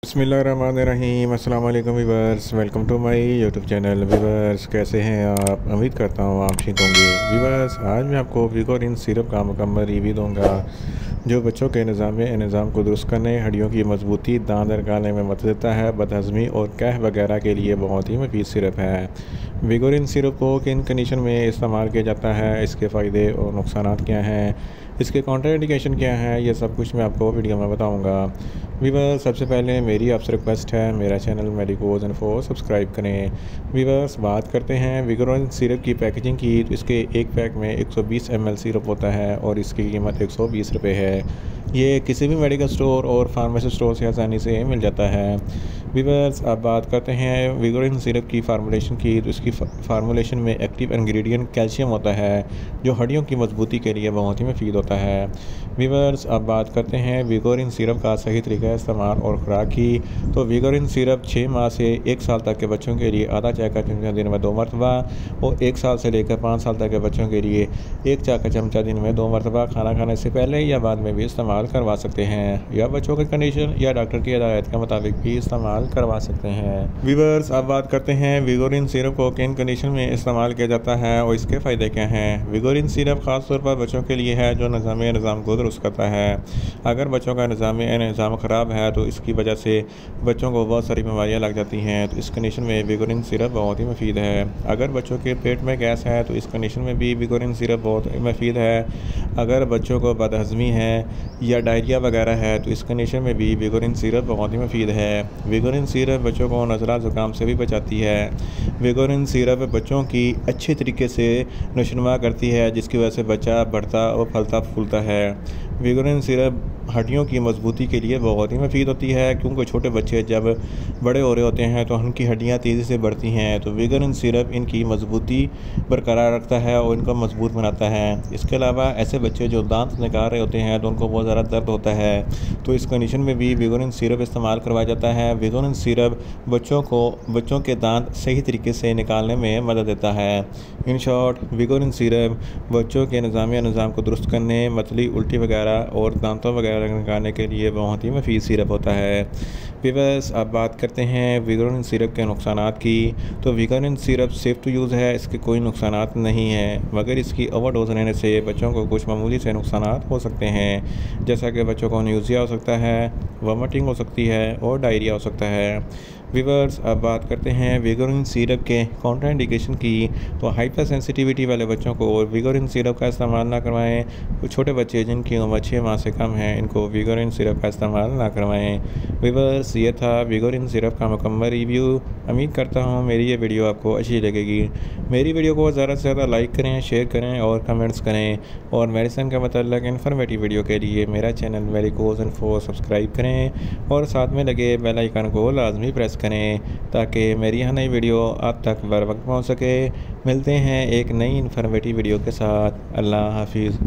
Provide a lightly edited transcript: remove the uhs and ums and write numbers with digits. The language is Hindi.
बिस्मिल्लाहिर्रहमानिर्रहीम। अस्सलाम वालेकुम viewers, welcome to my YouTube channel. Viewers, कैसे हैं आप? उम्मीद करता हूँ आप ठीक होंगे। वीवर्स, आज मैं आपको विगोरिन सिरप का मुकम्मल रिव्यू दूंगा जो बच्चों के निज़ाम को दुरुस्त करने, हड्डियों की मजबूती, दांत निकालने में मदद देता है, बदहज़मी और कह वगैरह के लिए बहुत ही मुफीद सिरप है। विगोरिन सिरप को किन कंडीशन में इस्तेमाल किया जाता है, इसके फ़ायदे और नुकसान क्या हैं, इसके कॉन्ट्राइंडिकेशन क्या है, ये सब कुछ मैं आपको वीडियो में बताऊंगा। वीवर्स, सबसे पहले मेरी आपसे रिक्वेस्ट है, मेरा चैनल मेडिकोज इन्फो सब्सक्राइब करें। वीवर्स, बात करते हैं विगोरिन सिरप की पैकेजिंग की। तो इसके एक पैक में 120 ml सिरप होता है और इसकी कीमत 120 रुपये है। ये किसी भी मेडिकल स्टोर और फार्मेसी स्टोर से आसानी से मिल जाता है। वीवर्स, अब बात करते हैं विगोरिन सिरप की फार्मूलेशन की। तो इसकी फार्मूलेशन में एक्टिव इंग्रेडिएंट कैल्शियम होता है जो हड्डियों की मजबूती के लिए बहुत ही मुफीद होता है। वीवर्स, अब बात करते हैं विगोरिन सिरप का सही तरीका इस्तेमाल और खुराक की। तो विगोरिन सिरप 6 माह से 1 साल तक के बच्चों के लिए आधा चाय का चमचा दिन में 2 मरतबा और 1 साल से लेकर 5 साल तक के बच्चों के लिए 1 चाय का चमचा दिन में 2 मरतबा खाना खाने से पहले या बाद में भी इस्तेमाल करवा सकते हैं, या बच्चों की कंडीशन या डॉक्टर की हिदायत के मुताबिक भी इस्तेमाल करवा सकते हैं। वीवर्स, अब बात करते हैं विगोरिन सिरप को किन कंडीशन में इस्तेमाल किया जाता है और इसके फ़ायदे क्या हैं। विगोरिन सिरप ख़ास तौर पर बच्चों के लिए है जो निज़ाम को दुरुस्त करता है। अगर बच्चों का निज़ाम ख़राब है तो इसकी वजह से बच्चों को बहुत सारी बीमारियाँ लग जाती हैं। तो इस कंडीशन में विगोरिन सिरप बहुत ही मुफीद है। अगर बच्चों के पेट में गैस है तो इस कंडीशन में भी विगोरिन सिरप बहुत मुफीद है। अगर बच्चों को बदहज़मी है या डायरिया वगैरह है तो इस कंडीशन में भी विगोरिन सिरप बहुत ही मुफीद है। विगोरिन सिरप बच्चों को नज़ला ज़ुकाम से भी बचाती है। विगोरिन सिरप बच्चों की अच्छे तरीके से नशोनुमा करती है जिसकी वजह से बच्चा बढ़ता और फलता फूलता है। विगोरिन सिरप हड्डियों की मजबूती के लिए बहुत ही मुफीद होती है क्योंकि छोटे बच्चे जब बड़े हो रहे होते हैं तो उनकी हड्डियाँ तेज़ी से बढ़ती हैं। तो विगोरिन सिरप इनकी मजबूती बरकरार रखता है और इनको मजबूत बनाता है। इसके अलावा ऐसे बच्चे जो दांत निकाल रहे होते हैं तो उनको बहुत ज़्यादा दर्द होता है, तो इस कंडीशन में भी विगोरिन सिरप इस्तेमाल करवाया जाता है। विगोरिन सिरप बच्चों के दांत सही तरीके से निकालने में मदद देता है। इन शॉर्ट, विगोरिन सिरप बच्चों के निज़ाम को दुरुस्त करने, मतली, उल्टी वगैरह और दांतों वगैरह निकालने के लिए बहुत ही मुफीद सिरप होता है। वीवर्स, अब बात करते हैं विगोरिन सिरप के नुकसानात की। तो विगोरिन सिरप सेफ़ टू यूज़ है, इसके कोई नुकसानात नहीं है, मगर इसकी ओवरडोज लेने से बच्चों को कुछ मामूली से नुकसानात हो सकते हैं, जैसा कि बच्चों को न्यूज़िया हो सकता है, वॉमिटिंग हो सकती है और डायरिया हो सकता है। वीवर्स, अब बात करते हैं विगोरिन सिरप के कॉन्ट्राइंडिकेशन की। तो हाइपर सेंसिटिविटी वाले बच्चों को विगोरिन सिरप का इस्तेमाल ना करवाएं। तो छोटे बच्चे जिनकी उम्र 6 माह से कम है इनको विगोरिन सिरप का इस्तेमाल ना करवाएं। वीवर्स, ये था विगोरिन सिरप का मुकम्मल रिव्यू। उम्मीद करता हूँ मेरी ये वीडियो आपको अच्छी लगेगी। मेरी वीडियो को ज़्यादा से ज़्यादा लाइक करें, शेयर करें और कमेंट्स करें। और मेडिसिन के मतलब इन्फॉर्मेटिव वीडियो के लिए मेरा चैनल मेडिकोज इन्फो सब्सक्राइब करें और साथ में लगे बेल आइकन को लाजमी प्रेस करें ताकि मेरी हर नई वीडियो आप तक बर वक्त पहुँच सके। मिलते हैं एक नई इन्फॉर्मेटिव वीडियो के साथ। अल्लाह हाफिज़।